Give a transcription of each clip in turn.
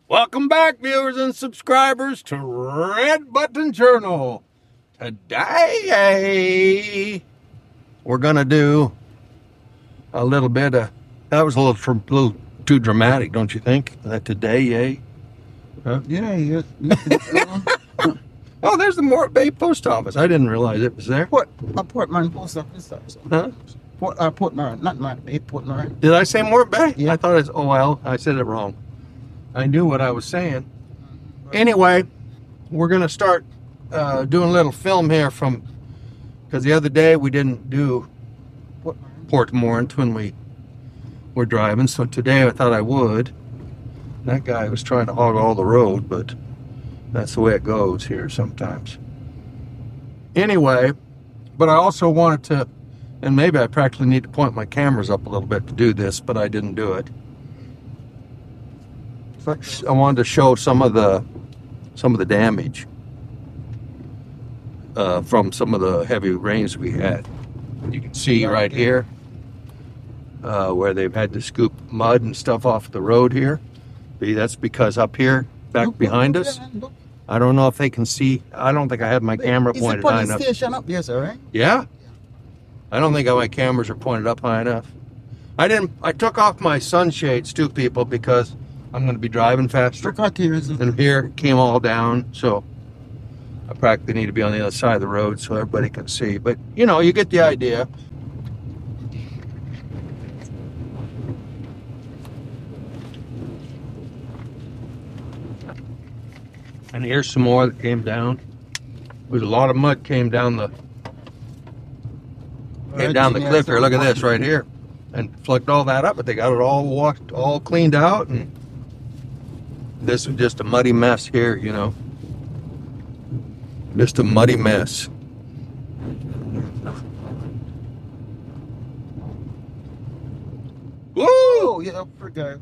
Welcome back, viewers and subscribers, to Red Button Journal. Today, we're going to do a little bit of... That was a little too dramatic, don't you think? That today, huh? Yeah. Oh, there's the Mort Bay Post Office. I didn't realize it was there. Port Morant Post Office. Huh? Port Morant, not Morant Bay, Port Morant. Did I say Mort Bay? Yeah. I thought it's... Oh, well, I said it wrong. I knew what I was saying. Anyway, we're going to start doing a little film here because the other day we didn't do Port Morant when we were driving, so today I thought I would. That guy was trying to hog all the road, but that's the way it goes here sometimes. Anyway, but I also wanted to, and maybe I practically need to point my cameras up a little bit to do this, but I didn't do it. I wanted to show some of the damage from some of the heavy rains we had. You can see right here where they've had to scoop mud and stuff off the road here. That's because up here, back behind us, I don't know if they can see. I don't think I have my camera pointed high enough. Is the police station up there, sir, right? Yeah. I don't think my cameras are pointed up high enough. I took off my sunshades too, people, because I'm going to be driving faster. And here it came all down, so I practically need to be on the other side of the road so everybody can see. But, you know, you get the idea. And here's some more that came down. There's a lot of mud came down the cliff here. Look at this right here. And flicked all that up, but they got it all washed, all cleaned out, and this was just a muddy mess here, you know. Just a muddy mess. Woo! Oh, yeah, poor guy.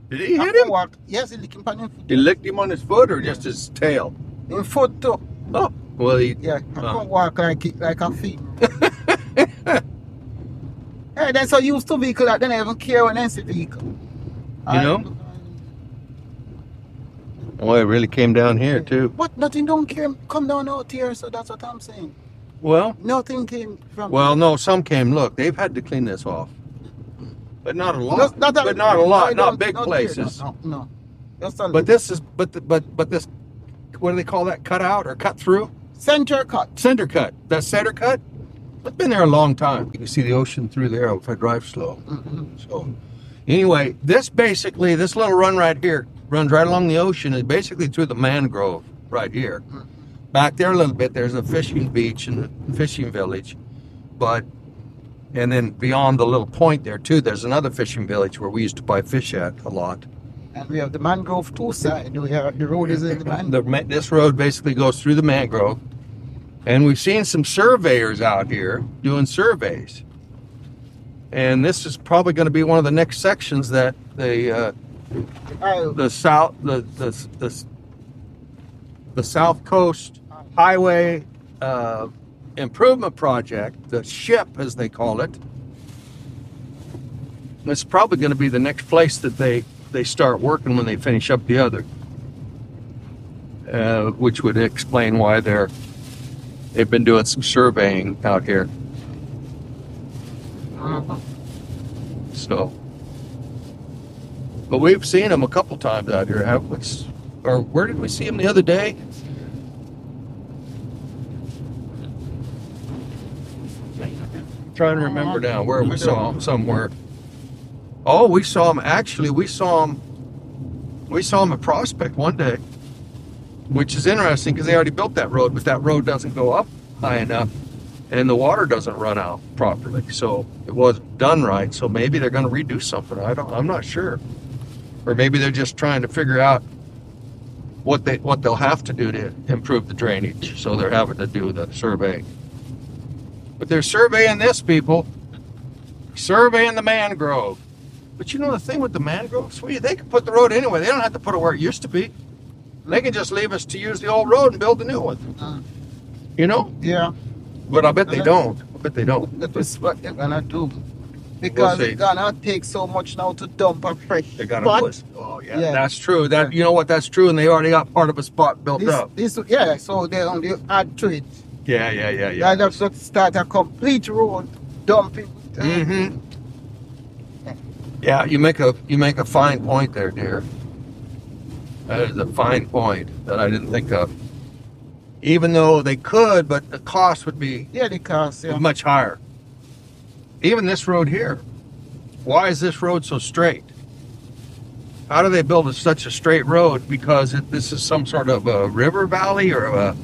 Did he hit him? Yes, he licked him on his foot. He licked him on his foot or just his tail? In foot too. Oh, well, he... Yeah, I can't walk like a feet. Hey, that's how used to vehicle that they don't even care when they see vehicle. You know? Oh, it really came down here too. What? Nothing don't come down out here, so that's what I'm saying. Well, nothing came from. Well, no, some came. Look, they've had to clean this off, but not a lot. Not a lot. Not big places. No. But this is, but this, what do they call that? Cut out or cut through? Center cut. Center cut. That center cut. It's been there a long time. You can see the ocean through there if I drive slow. So, anyway, this little run right here runs right along the ocean. Is basically through the mangrove right here. Back there a little bit, there's a fishing beach and a fishing village. And then beyond the little point there too, there's another fishing village where we used to buy fish at a lot. And we have the mangrove two sides. The road is in the mangrove. This road basically goes through the mangrove. And we've seen some surveyors out here doing surveys. And this is probably going to be one of the next sections that the South Coast Highway Improvement Project, the SHIP as they call it. It's probably going to be the next place that they start working when they finish up the other, which would explain why they've been doing some surveying out here. So, but we've seen them a couple times out here, haven't we? Or where did we see them the other day? I'm trying to remember now where we saw them somewhere. Oh, we saw them. Actually, we saw them at Prospect one day, which is interesting because they already built that road, but that road doesn't go up high enough and the water doesn't run out properly. So it wasn't done right. So maybe they're going to redo something. I'm not sure. Or maybe they're just trying to figure out what they'll have to do to improve the drainage. So they're having to do the survey. But they're surveying this, people. Surveying the mangrove. But you know the thing with the mangrove, sweetie, they can put the road anyway. They don't have to put it where it used to be. They can just leave us to use the old road and build a new one. You know? Yeah. But I bet they don't. I bet they don't. That is what they're gonna do. Because see. it's gonna take so much now to dump a fresh They got spot. to. Oh yeah, that's true. That you know what? That's true, and they already got part of a spot built up. Yeah, so they only add to it. Yeah. They have to start a complete road dumping. Mm-hmm. Yeah, you make a fine point there, dear. That is a fine point that I didn't think of. Even though they could, but the cost would be the cost, much higher. Even this road here. Why is this road so straight? How do they build such a straight road? Because this is some sort of a river valley or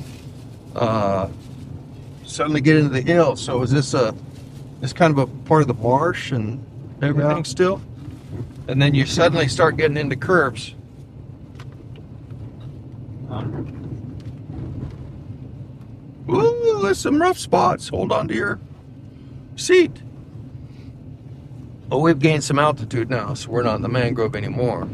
suddenly get into the hills. So is this kind of a part of the marsh and everything still? And then you suddenly start getting into curves. Ooh, there's some rough spots. Hold on to your seat. Oh, we've gained some altitude now, so we're not in the mangrove anymore.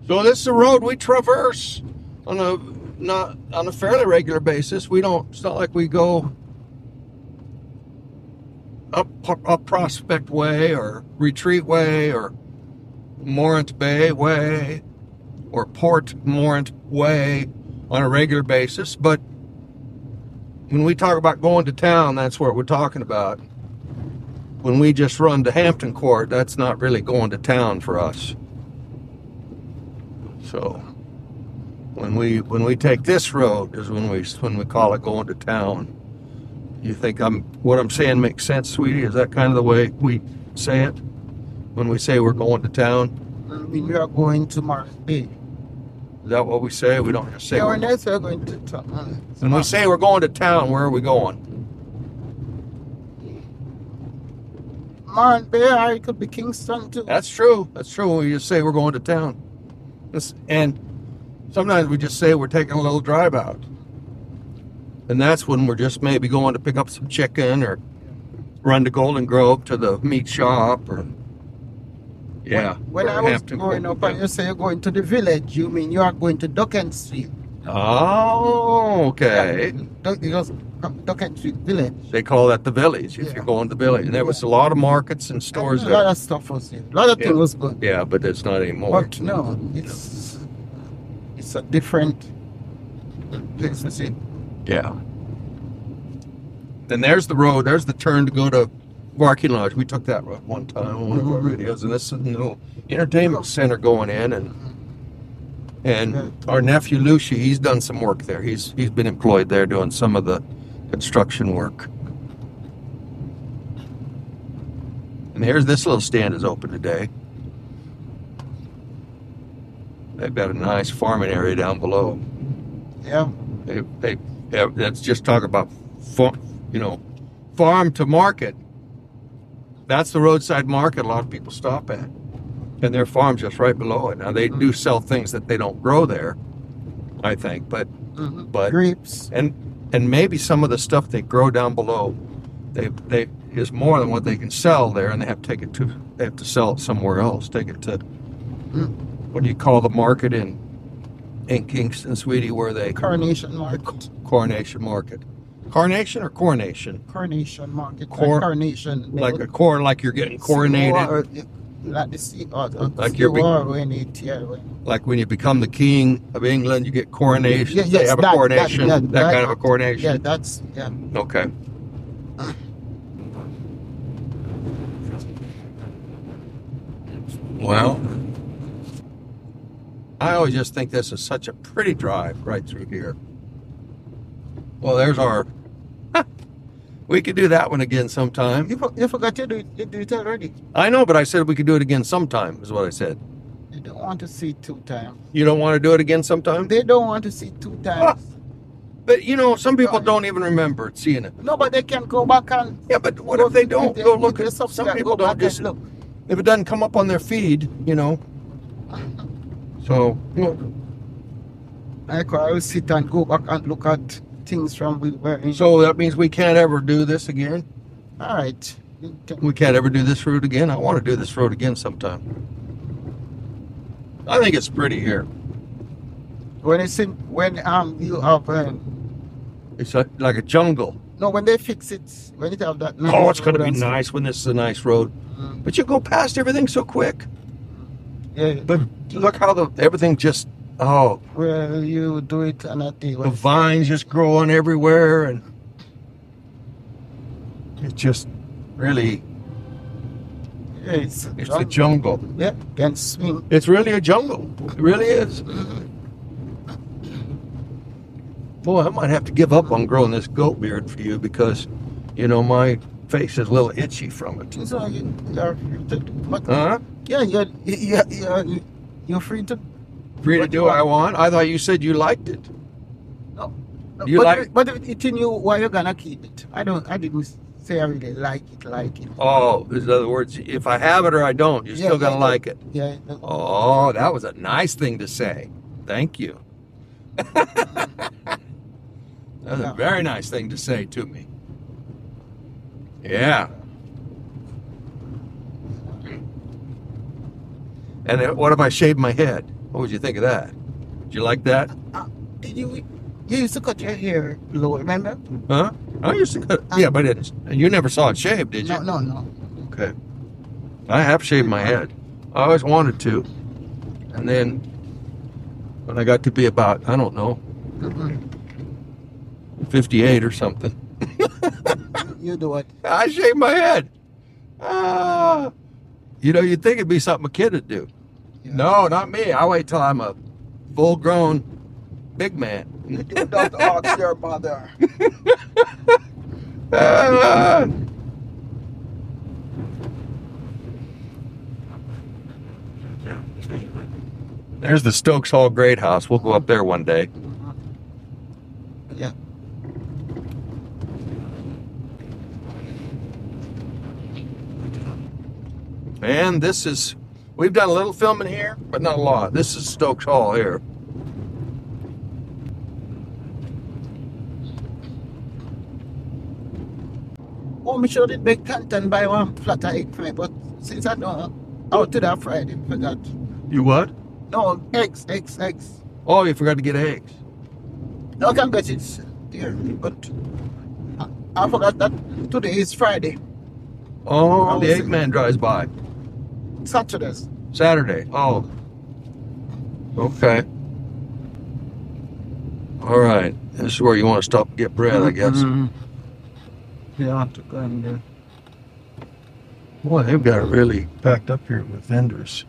So this is a road we traverse on a fairly regular basis. It's not like we go up Prospect Way or Retreat Way or Morant Bay Way or Port Morant Way on a regular basis, but when we talk about going to town, that's what we're talking about. When we just run to Hampton Court, that's not really going to town for us. So when we take this road is when we call it going to town. You think what I'm saying makes sense, sweetie? Is that kind of the way we say it when we say we're going to town? We are going to Morant Bay. Is that what we say? We don't just say we're going to town. When we say we're going to town, where are we going? Morant Bay, or it could be Kingston too. That's true. That's true. We just say we're going to town. And sometimes we just say we're taking a little drive out. And that's when we're just maybe going to pick up some chicken or run to Golden Grove to the meat shop or When I was growing up and you say you're going to the village, you mean you are going to Duckend Street. Oh, okay. Duckend Street Village. They call that the village if you're going to the village. And there was a lot of markets and stores there. A lot of stuff was there. A lot of things was good. Yeah, but it's not anymore. But no, it's a different place to see. Yeah. Then there's the road. There's the turn to go to Barking Lodge. We took that road one time on one of our videos, and this is a little entertainment center going in, and our nephew Lucy, he's done some work there. He's been employed there doing some of the construction work. And here's this little stand is open today. They've got a nice farming area down below. Yeah. That's just talk about farm to market. That's the roadside market a lot of people stop at. And their farm's just right below it. Now, they do sell things that they don't grow there, I think. But grapes. And maybe some of the stuff they grow down below, they is more than what they can sell there, and they have to sell it somewhere else. Take it to, what do you call the market in Kingston, sweetie, where they... Coronation Market. Coronation Market. Carnation or coronation? Coronation Market. Coronation. Like like you're getting coronated. Like the sea, like like when you become the king of England, you get coronation. Yes, they have a coronation. That kind of a coronation. Yeah, Okay. Well, I always just think this is such a pretty drive right through here. Well, there's our... We could do that one again sometime. You forgot to do it. You did it already. I know, but I said we could do it again sometime, is what I said. They don't want to see it 2 times. You don't want to do it again sometime? They don't want to see it 2 times. But, some people don't even remember seeing it. No, but they can go back and... Yeah, but what if they don't go look at it? Some people don't just look. If it doesn't come up on their feed, So, I will sit and go back and look at things from where. So that means we can't ever do this again? All right. We can't ever do this road again? I want to do this road again sometime. I think it's pretty here. When you have It's like a jungle. No, when they fix it, when it have that. Oh, it's going to be nice when this is a nice road. But you go past everything so quick. Yeah. But look how everything just, oh. Well, you do it on a day. The vines just growing everywhere, and it's just really, it's a jungle. Yeah, can swing. It's really a jungle. It really is. Boy, I might have to give up on growing this goat beard for you because, you know, my face is a little itchy from it. So you're free to do what? Huh? Yeah, you're free to. Free to do what I want? I thought you said you liked it. No. But if it's in you, why you gonna keep it? I didn't say I really like it. Oh, in other words, if I have it or I don't, you're still gonna like it. Yeah. Oh, that was a nice thing to say. Thank you. That's a very nice thing to say to me. Yeah. And then what if I shaved my head? What would you think of that? Did you like that? Did you used to cut your hair low, remember? Huh? I used to cut. Yeah, but you never saw it shaved, did you? No. Okay. I have shaved my head. I always wanted to. And then when I got to be about, I don't know, 58 or something. You do what? I shaved my head. You know, you'd think it'd be something a kid would do. Yeah. No, not me. I wait till I'm a full-grown big man. You don't ask your mother. There's the Stokes Hall Great House. We'll go up there one day. Yeah. And this is, we've done a little filming here, but not a lot. This is Stokes Hall here. Oh, me sure did make content by one flat egg for me, but since I know out to that Friday, forgot. You what? No, eggs. Oh, you forgot to get eggs. No, I can get it there, but I forgot that today is Friday. Oh, the Eggman drives by. Saturday. Oh. Okay. All right. This is where you want to stop and get bread, I guess. Mm-hmm. Yeah, I have to go in there. Boy, they've got it really packed up here with vendors.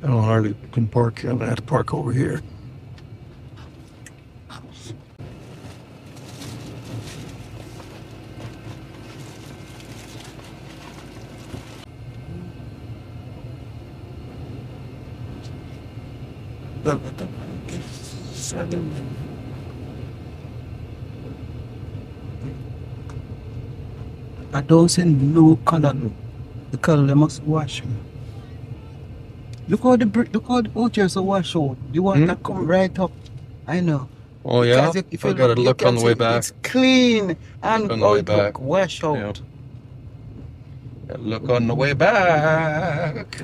I don't hardly can park. I'm gonna have to park over here. I don't see no color. The color they must wash. Look how the oceans are wash out. The water come right up. I know. Oh yeah. If you I got to look on the way back. It's clean and on the way back. Look wash out. Yeah. Look on the way back.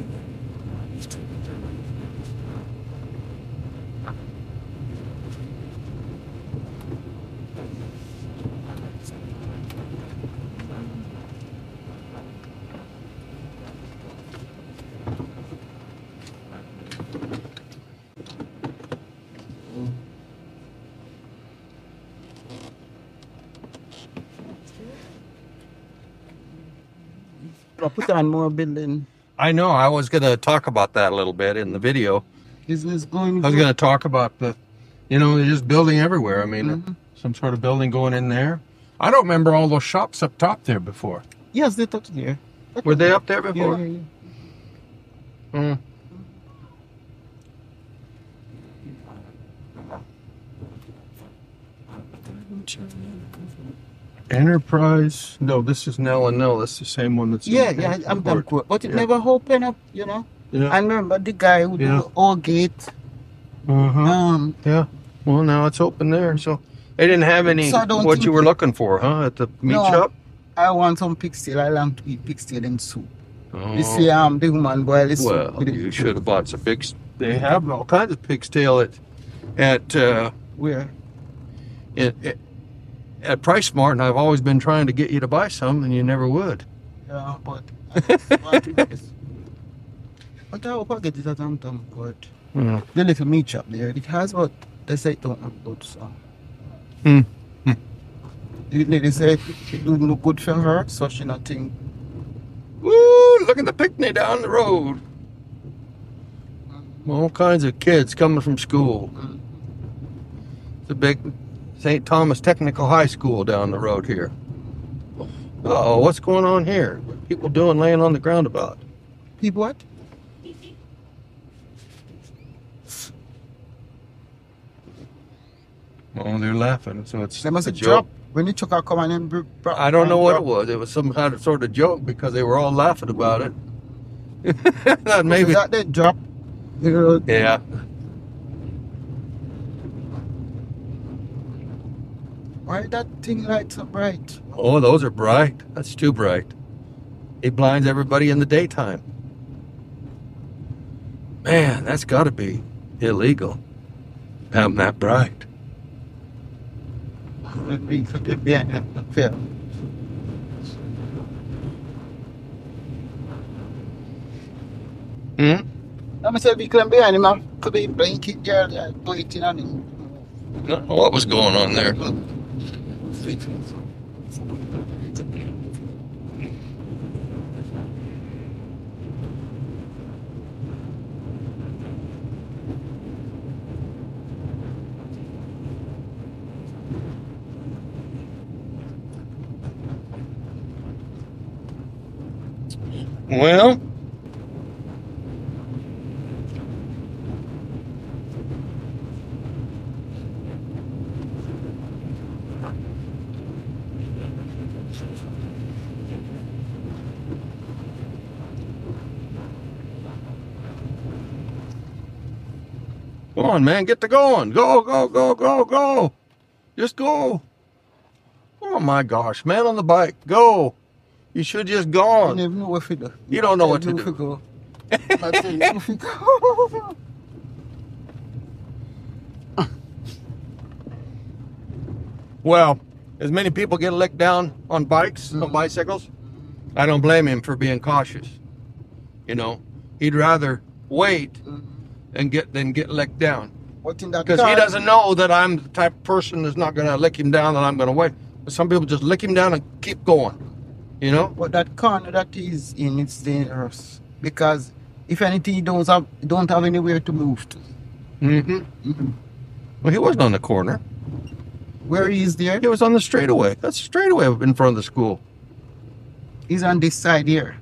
I put on more building. I know. I was going to talk about that a little bit in the video. Business going. I was going to talk about the, you know, they're just building everywhere. I mean, some sort of building going in there. I don't remember all those shops up top there before. Yes, they're up there. Were they up there before? Yeah. Enterprise. No, this is Nell and Nell. That's the same one that's. Yeah, I'm done. But it never opened up, you know. Yeah. I remember the guy who do all gate. Yeah. Well, now it's open there, so they didn't have any what you were looking for, huh? At the meat shop. I want some pigtail. I like to eat pigtail and soup. Oh. You see, the woman boil this soup. Well, you should have bought some pigs. They have all kinds of pigtail at where? at Price Mart, and I've always been trying to get you to buy some, and you never would. Yeah, but but I hope I get it at Tom, but the little meat shop there, it has what they say it don't have good, so. They say it don't look good for her, so she not think. Woo! Look at the picnic down the road. All kinds of kids coming from school. It's a big St. Thomas Technical High School down the road here. Uh-oh, what's going on here? What people doing laying on the ground about? People what? Oh, they're laughing, so it's They must a have joke. dropped when the trucker come and then I don't know what it was. It was some kind of sort of joke because they were all laughing about it. Maybe. That they drop. Yeah. Why that thing light so bright? Oh, those are bright. That's too bright. It blinds everybody in the daytime. Man, that's got to be illegal. Having that bright. Yeah, fair. I'm saying we can be animal. Could be playing kid there, waiting on him. What was going on there? Well, come on, man, get to going. Go, go, go, go, go. Just go. Oh my gosh, man on the bike, go. You should just go I on. don't even know what to do. You don't know what to do. Well, as many people get licked down on bikes, on bicycles, I don't blame him for being cautious. You know, he'd rather wait and get licked down. Because he doesn't know that I'm the type of person that's not going to lick him down, that I'm going to wait. But some people just lick him down and keep going. You know? But that corner that he's in, it's dangerous. Because if anything, he don't have anywhere to move to. Well, he wasn't on the corner. Where he is there? He was on the straightaway. That's the straightaway in front of the school. He's on this side here.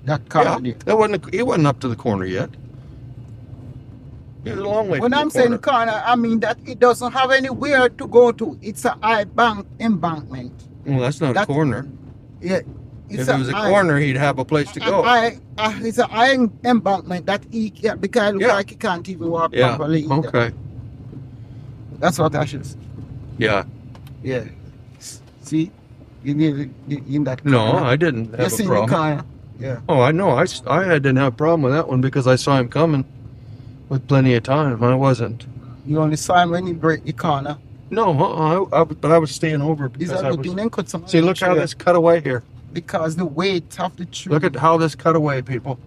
That corner there. He wasn't up to the corner yet. He was a long way When from I'm the corner. saying corner, I mean that it doesn't have anywhere to go to. It's a high embankment. Well, that's not a corner. Yeah. If it was a corner, he'd have a place to go. It's a high embankment that he can't, because it looks like he can't even walk properly. Okay. That's what I should say. Yeah. Yeah. See? You need in that corner. No, I didn't have a problem. The corner. Yeah. Oh, I know. I didn't have a problem with that one because I saw him coming with plenty of time. I wasn't. You only saw him when he break the corner. No, but I was staying over because I was. See, look how this cut away here. Because the weight of the tree. Look at how this cut away, people.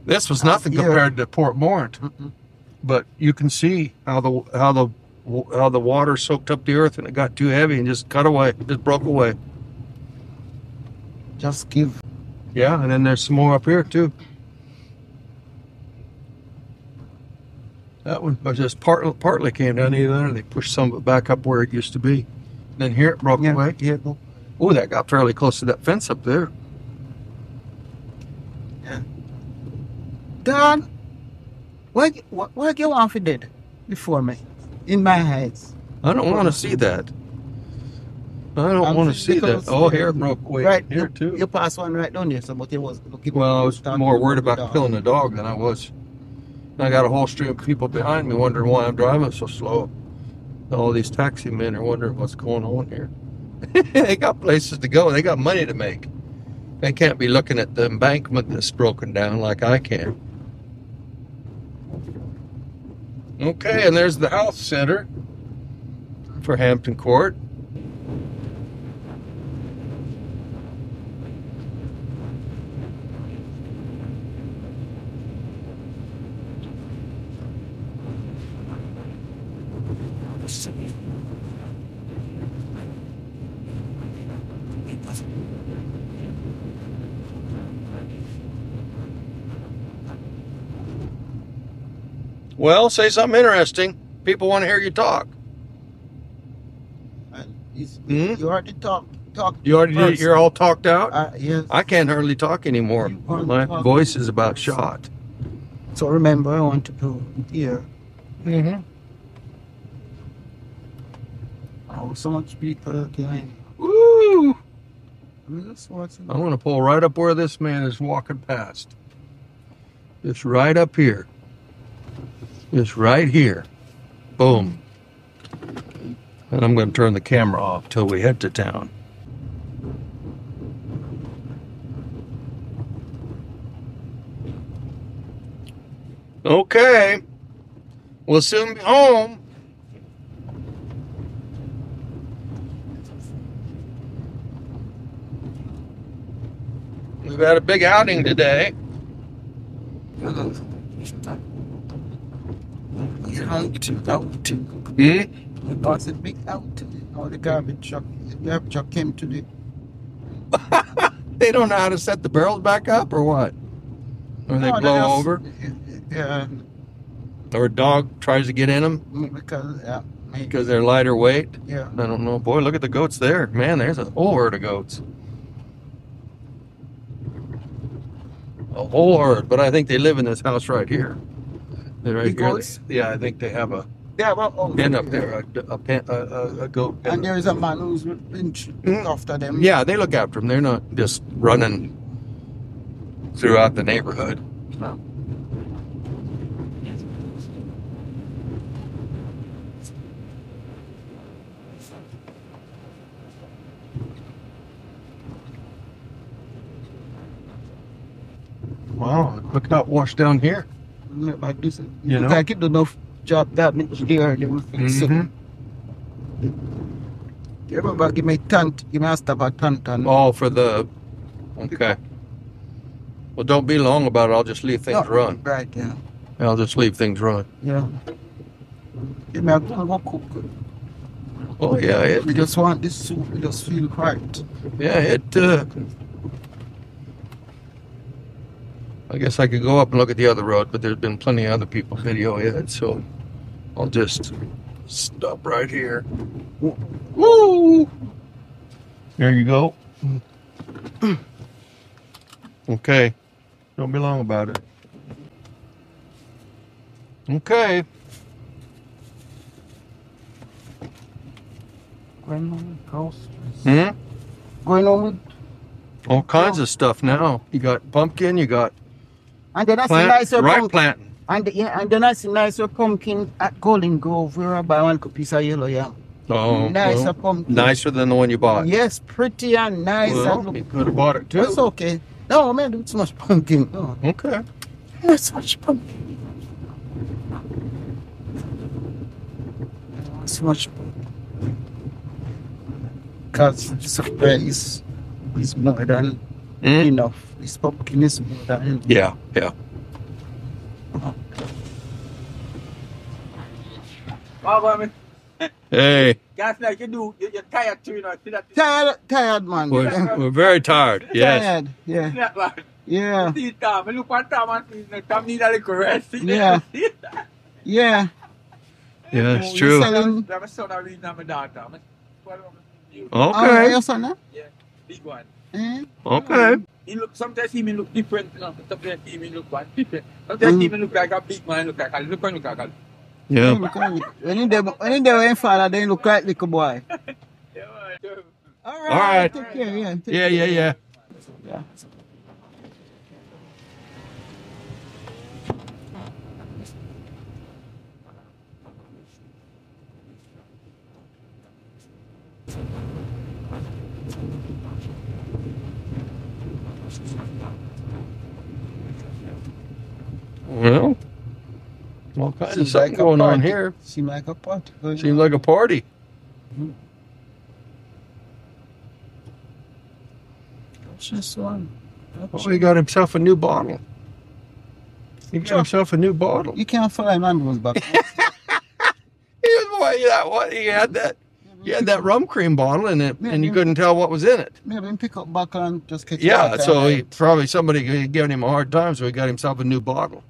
This was nothing compared to Port Morant, but you can see how the water soaked up the earth and it got too heavy and just cut away, just broke away. Just give. Yeah, and then there's some more up here too. That one just partly came down either, and they pushed some of it back up where it used to be. Then here it broke away. Yeah. Oh, that got fairly close to that fence up there. Yeah. Don, what you want for did before me? In my eyes. I don't want to see that. I don't want to see that. Oh, here it broke away. Right here too. You passed one right down there, so but it was looking. Well, I was more worried about killing the dog than I was. I got a whole stream of people behind me wondering why I'm driving so slow. All these taxi men are wondering what's going on here. They got places to go. They got money to make. They can't be looking at the embankment that's broken down like I can. Okay, and there's the health center. for Hampton Court. Well, say something interesting. People want to hear you talk. You already talk. You already did. You're all talked out. Yes. I can't hardly talk anymore. My voice is about shot. So remember, I want to go here. Mm-hmm. Oh, so much people again. Woo! I'm I'm going to pull right up where this man is walking past. Just right up here. Just right here. Boom. And I'm going to turn the camera off till we head to town. Okay. We'll soon be home. We've had a big outing today. It was a big outing. Oh, the garbage truck came today. They don't know how to set the barrels back up or what? Or they blow over? Yeah. Or a dog tries to get in them? Because they're lighter weight? Yeah. I don't know. Boy, look at the goats there. Man, there's a whole herd of goats. A whole herd. But I think they live in this house right here. They're right here. Goats? Yeah, I think they have a pen up there, a goat pen. And there is a man who's been after them. Yeah, they look after them. They're not just running throughout the neighborhood. Wow, look at that wash down here. Like this. You know? I keep enough job that much there. They will fix it. You remember, give me a stop at Tantan. Oh, for the... Okay. Well, don't be long about it. I'll just leave things run. Right, yeah. I'll just leave things run. Yeah. Give me a go cook. Oh, yeah. We just want this soup. We just feel right. Yeah, I guess I could go up and look at the other road, but there's been plenty of other people video it, so I'll just stop right here. Woo! There you go. Okay. Don't be long about it. Okay. Going on with groceries. Going on with all kinds of stuff now. You got pumpkin, you got and then I see nicer right planting. And then I see nicer pumpkin at Golden Grove where I buy one piece of yellow yam. Oh, nicer pumpkin. Nicer than the one you bought. Yes, pretty and nice. Well, you could have bought it too. It's okay. No, man, it's much pumpkin. Oh. Okay. That's much pumpkin. It's much pumpkin. Because the surprise is more than enough. This pumpkin is more than enough. Yeah. Hey. Guys, like you're tired too, you know. Tired, man. We're very tired. Yes. Tired. Yeah. Yeah. See Tom, I look at Tom and see Tom need a little rest. Yeah. Yeah. Yeah, it's true. I'm a son of reading my daughter. Okay. Your son, huh? Yeah, big one. Okay. Sometimes he may look different, you know. Sometimes he may look different. Sometimes he may look like a big man, look like a Yeah. When they were in father, they look like little boy. All right. Take care. Yeah. Yeah. Well, all kinds of stuff going on here. Seems like a party. Seems like a party. That's just one. Oh, he got himself a new bottle. He got himself a new bottle. You can't find man back. He had that rum cream bottle in it, and you couldn't tell what was in it. Maybe him pick up back and just catch Yeah, so he probably somebody giving him a hard time, so he got himself a new bottle.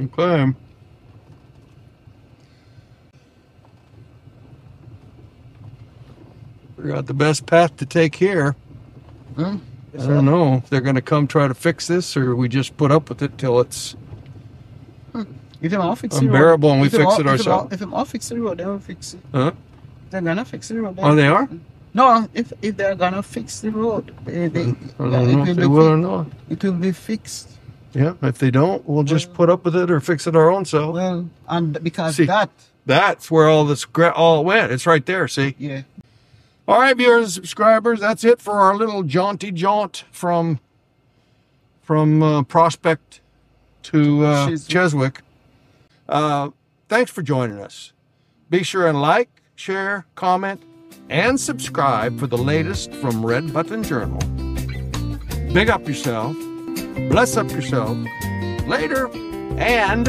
Okay. Figure out the best path to take here. I don't know if they're going to come try to fix this, or we just put up with it till it's If them all fix unbearable and we fix it ourselves. If them all fix the road, they will fix it. Huh? They're gonna fix the road. Oh, they are? No, if they're gonna fix the road, I don't know if they will or not. It will be fixed. Yeah, if they don't, we'll just put up with it or fix it our own self. Well, and because See, that's where all this all went. It's right there, see? Yeah. All right, viewers and subscribers, that's it for our little jaunty jaunt from Prospect to Cheswick. Thanks for joining us. Be sure and like, share, comment, and subscribe for the latest from Red Button Journal. Big up yourself. Bless up yourself. Later. And